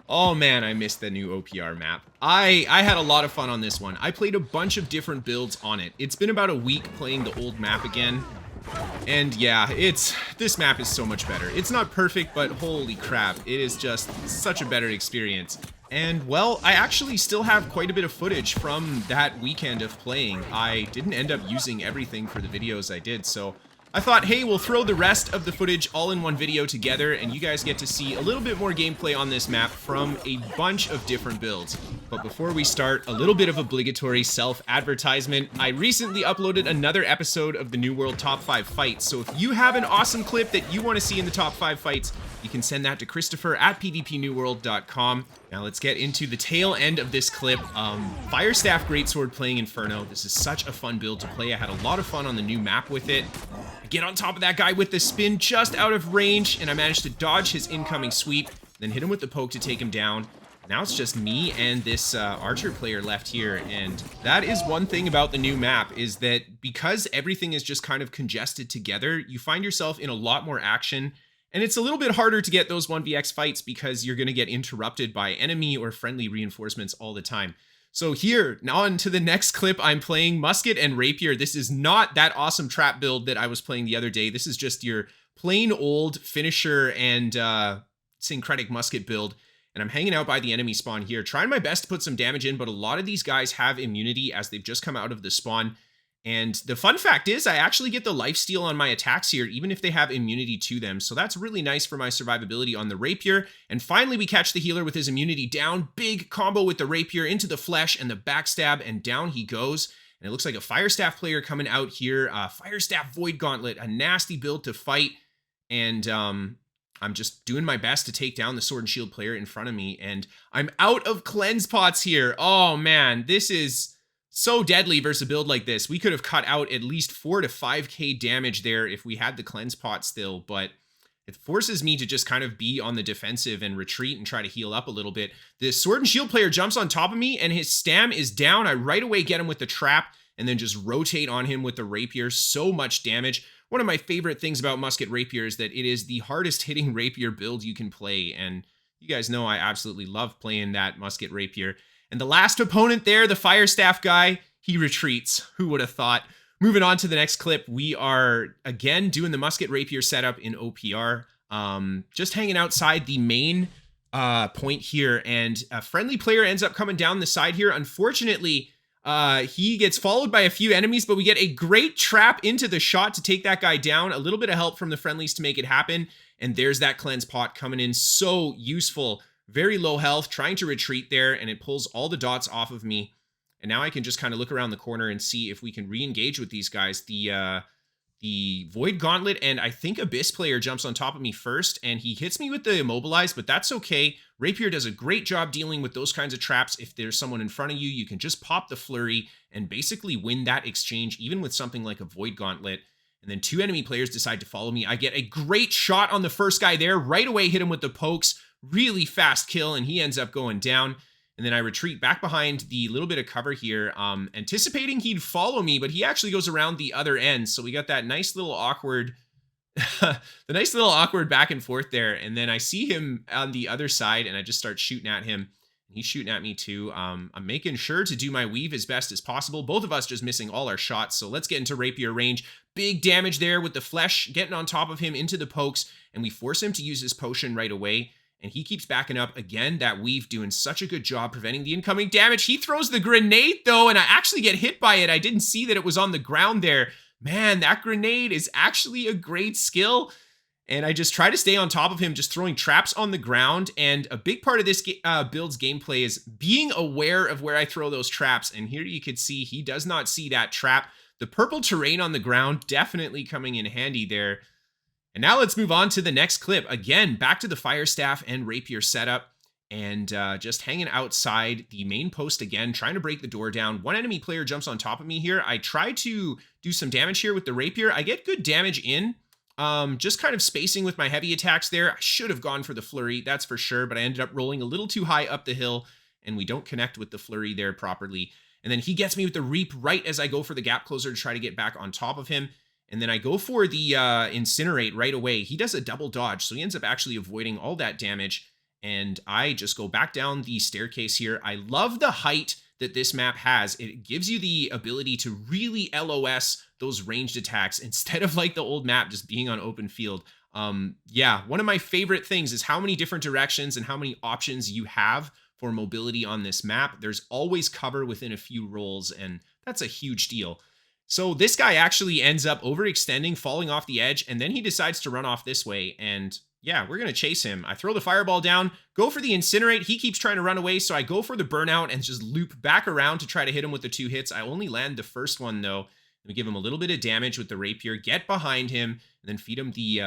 Oh man, I missed the new OPR map. I had a lot of fun on this one. I played a bunch of different builds on it. It's been about a week playing the old map again. And yeah, this map is so much better. It's not perfect, but holy crap, it is just such a better experience. And well, I actually still have quite a bit of footage from that weekend of playing. I didn't end up using everything for the videos I did, so I thought, hey, we'll throw the rest of the footage all in one video together, and you guys get to see a little bit more gameplay on this map from a bunch of different builds. But before we start, a little bit of obligatory self-advertisement. I recently uploaded another episode of the New World Top 5 Fights, so if you have an awesome clip that you want to see in the Top 5 Fights, you can send that to Kristofer at pvpnewworld.com. Now let's get into the tail end of this clip. Firestaff Greatsword playing Inferno. This is such a fun build to play. I had a lot of fun on the new map with it. I get on top of that guy with the spin just out of range, and I managed to dodge his incoming sweep, then hit him with the poke to take him down. Now it's just me and this archer player left here, and that is one thing about the new map, is that because everything is just kind of congested together, you find yourself in a lot more action. And it's a little bit harder to get those 1vx fights because you're going to get interrupted by enemy or friendly reinforcements all the time. So here, now on to the next clip, I'm playing Musket and Rapier. This is not that awesome trap build that I was playing the other day. This is just your plain old finisher and syncretic musket build. And I'm hanging out by the enemy spawn here, trying my best to put some damage in, but a lot of these guys have immunity as they've just come out of the spawn. And the fun fact is I actually get the lifesteal on my attacks here, even if they have immunity to them. So that's really nice for my survivability on the Rapier. And finally, we catch the healer with his immunity down. Big combo with the Rapier into the flesh and the backstab, and down he goes. And it looks like a Firestaff player coming out here. Firestaff Void Gauntlet, a nasty build to fight. And I'm just doing my best to take down the Sword and Shield player in front of me. And I'm out of cleanse pots here. Oh man, this is so deadly versus a build like this. We could have cut out at least 4 to 5k damage there if we had the cleanse pot still, but it forces me to just kind of be on the defensive and retreat and try to heal up a little bit. The Sword and Shield player jumps on top of me and his stam is down. I right away get him with the trap and then just rotate on him with the Rapier. So much damage. One of my favorite things about Musket Rapier is that it is the hardest hitting Rapier build you can play, and you guys know I absolutely love playing that Musket Rapier. And the last opponent there, the Firestaff guy, he retreats. Who would have thought? Moving on to the next clip, we are again doing the Musket Rapier setup in OPR. Just hanging outside the main point here, and a friendly player ends up coming down the side here. Unfortunately, he gets followed by a few enemies, but we get a great trap into the shot to take that guy down. A little bit of help from the friendlies to make it happen. And there's that cleanse pot coming in. So useful. Very low health, trying to retreat there, and it pulls all the dots off of me. And now I can just kind of look around the corner and see if we can re-engage with these guys. The Void Gauntlet and I think Abyss player jumps on top of me first, and he hits me with the Immobilize, but that's okay. Rapier does a great job dealing with those kinds of traps. If there's someone in front of you, you can just pop the flurry and basically win that exchange, even with something like a Void Gauntlet. And then 2 enemy players decide to follow me. I get a great shot on the first guy there, right away hit him with the pokes. Really fast kill, and he ends up going down. And then I retreat back behind the little bit of cover here, anticipating he'd follow me, but he actually goes around the other end. So we got that nice little awkward, back and forth there. And then I see him on the other side, and I just start shooting at him. He's shooting at me too. I'm making sure to do my weave as best as possible. Both of us just missing all our shots. So let's get into Rapier range. Big damage there with the flesh, getting on top of him into the pokes, and we force him to use his potion right away. And he keeps backing up. Again, that weave doing such a good job preventing the incoming damage. He throws the grenade, though, and I actually get hit by it. I didn't see that it was on the ground there. Man, that grenade is actually a great skill. And I just try to stay on top of him, just throwing traps on the ground. And a big part of this build's gameplay is being aware of where I throw those traps. And here you can see he does not see that trap. The purple terrain on the ground definitely coming in handy there. And now let's move on to the next clip. Again, back to the Firestaff and Rapier setup, and just hanging outside the main post again, trying to break the door down. One enemy player jumps on top of me here. I try to do some damage here with the Rapier. I get good damage in, just kind of spacing with my heavy attacks there. I should have gone for the flurry, that's for sure, but I ended up rolling a little too high up the hill, and we don't connect with the flurry there properly. And then he gets me with the Reap right as I go for the gap closer to try to get back on top of him. And then I go for the Incinerate right away. He does a double dodge, so he ends up actually avoiding all that damage. and I just go back down the staircase here. I love the height that this map has. It gives you the ability to really LOS those ranged attacks instead of like the old map just being on open field. Yeah, one of my favorite things is how many different directions and how many options you have for mobility on this map. There's always cover within a few rolls, and that's a huge deal. So this guy actually ends up overextending, falling off the edge, and then he decides to run off this way, and yeah, we're going to chase him. I throw the fireball down, go for the incinerate. He keeps trying to run away, so I go for the burnout and just loop back around to try to hit him with the 2 hits. I only land the first one, though. We give him a little bit of damage with the rapier, get behind him, and then feed him the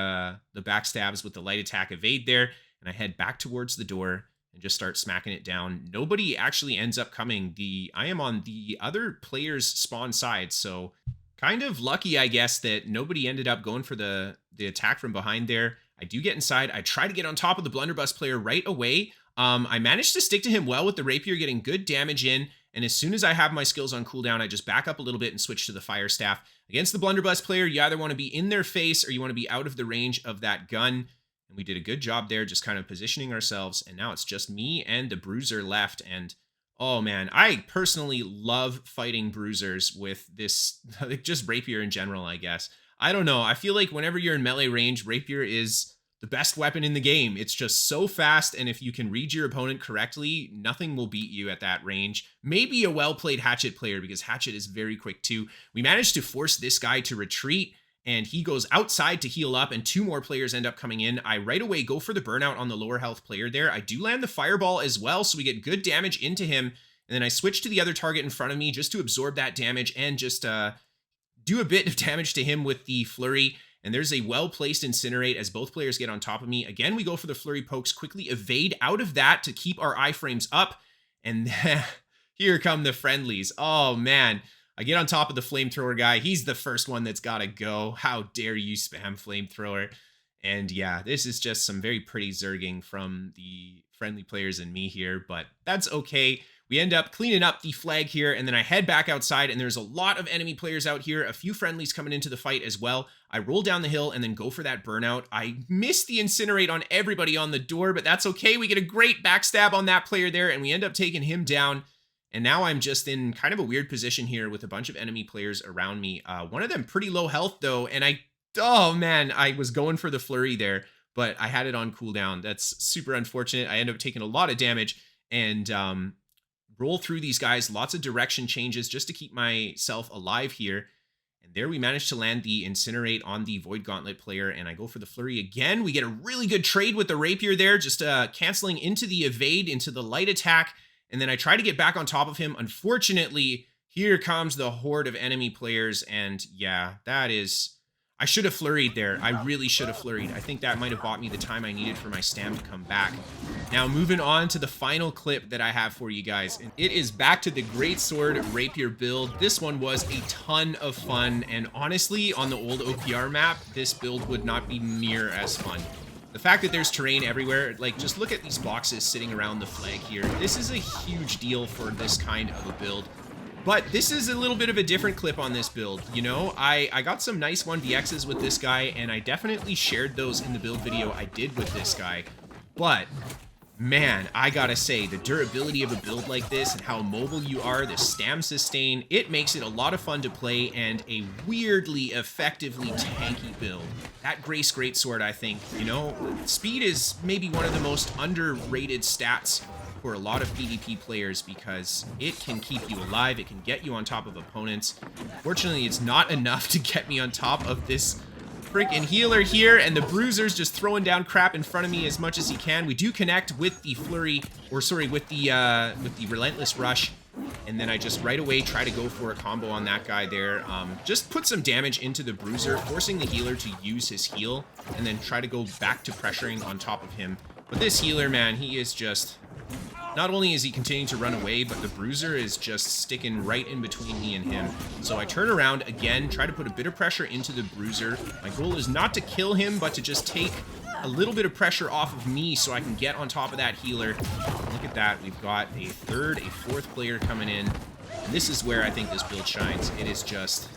backstabs with the light attack evade there, and I head back towards the door and just start smacking it down. Nobody actually ends up coming. I am on the other player's spawn side, so kind of lucky, I guess, that nobody ended up going for the attack from behind there. I do get inside. I try to get on top of the blunderbuss player right away. I managed to stick to him well with the rapier, getting good damage in. And as soon as I have my skills on cooldown, I just back up a little bit and switch to the fire staff. Against the blunderbuss player, you either want to be in their face or you want to be out of the range of that gun. And we did a good job there, just kind of positioning ourselves. And now it's just me and the Bruiser left. And oh man, I personally love fighting Bruisers with this, just rapier in general, I guess. I don't know. I feel like whenever you're in melee range, rapier is the best weapon in the game. It's just so fast, and if you can read your opponent correctly, nothing will beat you at that range. Maybe a well-played hatchet player, because hatchet is very quick too. We managed to force this guy to retreat, and he goes outside to heal up, and 2 more players end up coming in. I right away go for the burnout on the lower health player there. I do land the fireball as well, so we get good damage into him, and then I switch to the other target in front of me just to absorb that damage and just do a bit of damage to him with the flurry. And there's a well-placed incinerate as both players get on top of me. Again, we go for the flurry pokes, quickly evade out of that to keep our iframes up. And here come the friendlies. Oh man, I get on top of the flamethrower guy. He's the first one that's got to go. How dare you spam flamethrower? And yeah, this is just some very pretty zerging from the friendly players and me here, but that's okay. We end up cleaning up the flag here, and then I head back outside, and there's a lot of enemy players out here, a few friendlies coming into the fight as well. I roll down the hill and then go for that burnout. I miss the incinerate on everybody on the door, but that's okay. We get a great backstab on that player there, and we end up taking him down. And now I'm just in kind of a weird position here with a bunch of enemy players around me. One of them pretty low health, though, and oh man, I was going for the flurry there, but I had it on cooldown. That's super unfortunate. I end up taking a lot of damage, and roll through these guys, lots of direction changes just to keep myself alive here. And there we managed to land the incinerate on the Void Gauntlet player, and I go for the flurry again. We get a really good trade with the rapier there, just canceling into the evade, into the light attack, and then I try to get back on top of him. Unfortunately, here comes the horde of enemy players, and yeah, that is... I should have flurried there. I really should have flurried. I think that might have bought me the time I needed for my stam to come back. Now, moving on to the final clip that I have for you guys. It is back to the Greatsword Rapier build. This one was a ton of fun, and honestly, on the old OPR map, this build would not be near as fun. The fact that there's terrain everywhere, like, just look at these boxes sitting around the flag here. This is a huge deal for this kind of a build. But this is a little bit of a different clip on this build, you know? I got some nice 1vx's with this guy, and I definitely shared those in the build video I did with this guy. But, man, I gotta say, the durability of a build like this and how mobile you are, the stam sustain, it makes it a lot of fun to play and a weirdly, effectively tanky build. That Grace Greatsword, I think, you know, speed is maybe one of the most underrated stats for a lot of PvP players because it can keep you alive, it can get you on top of opponents. Fortunately, it's not enough to get me on top of this freaking healer here, and the Bruiser's just throwing down crap in front of me as much as he can. We do connect with the flurry, or sorry, with the relentless rush, and then I just right away try to go for a combo on that guy there. Just put some damage into the Bruiser, forcing the healer to use his heal, and then try to go back to pressuring on top of him. But this healer, man, he is just... Not only is he continuing to run away, but the Bruiser is just sticking right in between me and him. So I turn around again, try to put a bit of pressure into the Bruiser. My goal is not to kill him, but to just take a little bit of pressure off of me so I can get on top of that healer. Look at that. We've got a third, a fourth player coming in. And this is where I think this build shines. It is just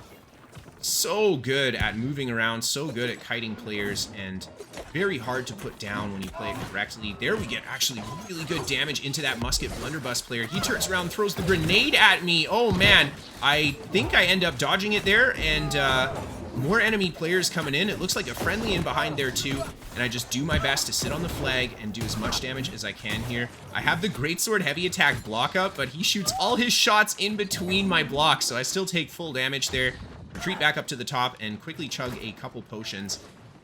so good at moving around, so good at kiting players, and very hard to put down when you play it correctly. There we get actually really good damage into that Musket blunderbuss player. He turns around, throws the grenade at me. Oh man, I think I end up dodging it there, and more enemy players coming in. It looks like a friendly in behind there too, and I just do my best to sit on the flag and do as much damage as I can here. I have the greatsword heavy attack block up, but he shoots all his shots in between my blocks, so I still take full damage there. Retreat back up to the top and quickly chug a couple potions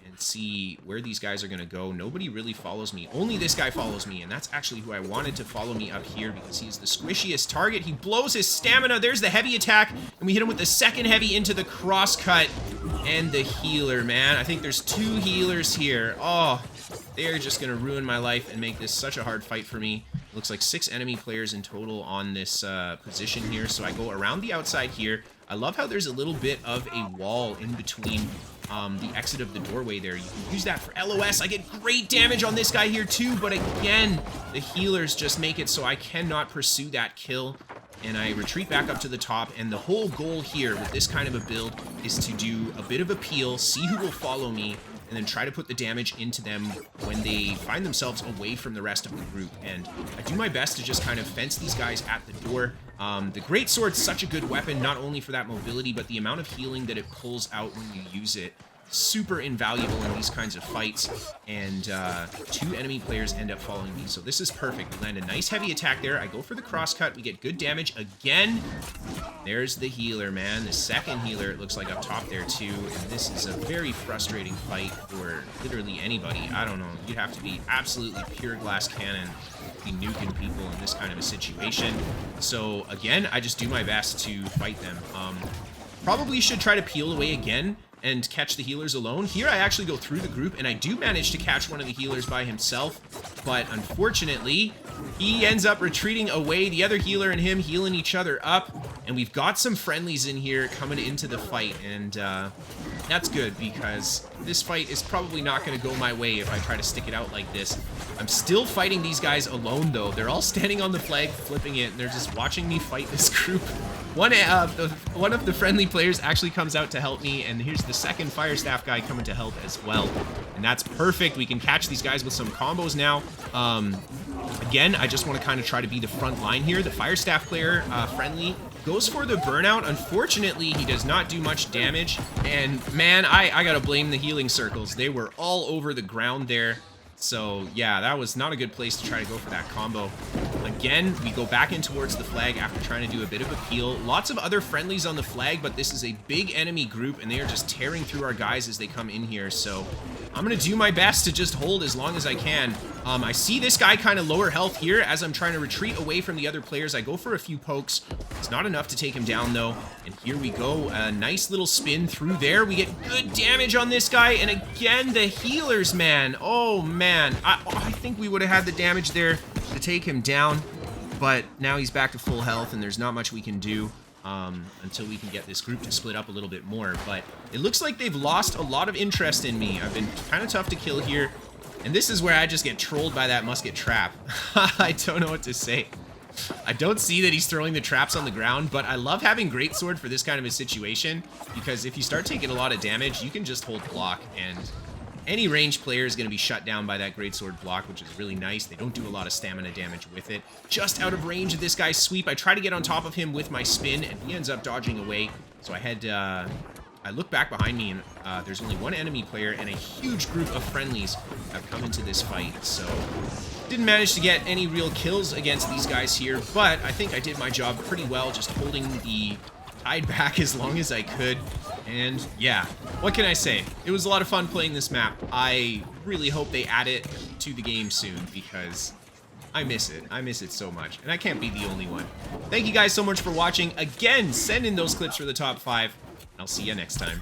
and see where these guys are going to go. Nobody really follows me. Only this guy follows me, and that's actually who I wanted to follow me up here because he's the squishiest target. He blows his stamina. There's the heavy attack, and we hit him with the second heavy into the crosscut and the healer, man. I think there's 2 healers here. Oh, they're just going to ruin my life and make this such a hard fight for me. Looks like 6 enemy players in total on this position here, so I go around the outside here. I love how there's a little bit of a wall in between the exit of the doorway there. You can use that for LOS. I get great damage on this guy here too, but again, the healers just make it so I cannot pursue that kill. And I retreat back up to the top, and the whole goal here with this kind of a build is to do a bit of a peel, see who will follow me, and then try to put the damage into them when they find themselves away from the rest of the group. And I do my best to just kind of fence these guys at the door. The greatsword's such a good weapon, not only for that mobility, but the amount of healing that it pulls out when you use it. Super invaluable in these kinds of fights, and 2 enemy players end up following me, so this is perfect. We land a nice heavy attack there. I go for the crosscut. We get good damage again. There's the healer, man. The second healer, it looks like, up top there too, and this is a very frustrating fight for literally anybody. I don't know. You'd have to be absolutely pure glass cannon to be nuking people in this kind of a situation. So again, I just do my best to fight them. Probably should try to peel away again and catch the healers alone. Here I actually go through the group, and I do manage to catch one of the healers by himself, but unfortunately, he ends up retreating away. The other healer and him healing each other up, and we've got some friendlies in here coming into the fight, and that's good because this fight is probably not going to go my way if I try to stick it out like this. I'm still fighting these guys alone, though. They're all standing on the flag, flipping it, and they're just watching me fight this group. One of the friendly players actually comes out to help me, and here's the second fire staff guy coming to help as well. And that's perfect. We can catch these guys with some combos now. Again, I just want to kind of try to be the front line here. The fire staff player, friendly, goes for the burnout. Unfortunately, he does not do much damage. And man, I gotta blame the healing circles. They were all over the ground there. So yeah, that was not a good place to try to go for that combo. Again, we go back in towards the flag after trying to do a bit of a peel. Lots of other friendlies on the flag, but this is a big enemy group, and they are just tearing through our guys as they come in here. So I'm going to do my best to just hold as long as I can. I see this guy kind of lower health here as I'm trying to retreat away from the other players. I go for a few pokes. It's not enough to take him down, though. And here we go. A nice little spin through there. We get good damage on this guy. And again, the healers, man. Oh, man. I think we would have had the damage there to take him down. But now he's back to full health, and there's not much we can do until we can get this group to split up a little bit more. But it looks like they've lost a lot of interest in me. I've been kind of tough to kill here. And this is where I just get trolled by that musket trap. I don't know what to say. I don't see that he's throwing the traps on the ground, but I love having greatsword for this kind of a situation, because if you start taking a lot of damage, you can just hold block, and any ranged player is going to be shut down by that greatsword block, which is really nice. They don't do a lot of stamina damage with it. Just out of range of this guy's sweep. I try to get on top of him with my spin, and he ends up dodging away. So I look back behind me, and there's only one enemy player, and a huge group of friendlies have come into this fight. So didn't manage to get any real kills against these guys here, but I think I did my job pretty well, just holding the tide back as long as I could. And yeah, what can I say? It was a lot of fun playing this map. I really hope they add it to the game soon, because I miss it. I miss it so much, and I can't be the only one. Thank you guys so much for watching. Again, send in those clips for the top 5. I'll see you next time.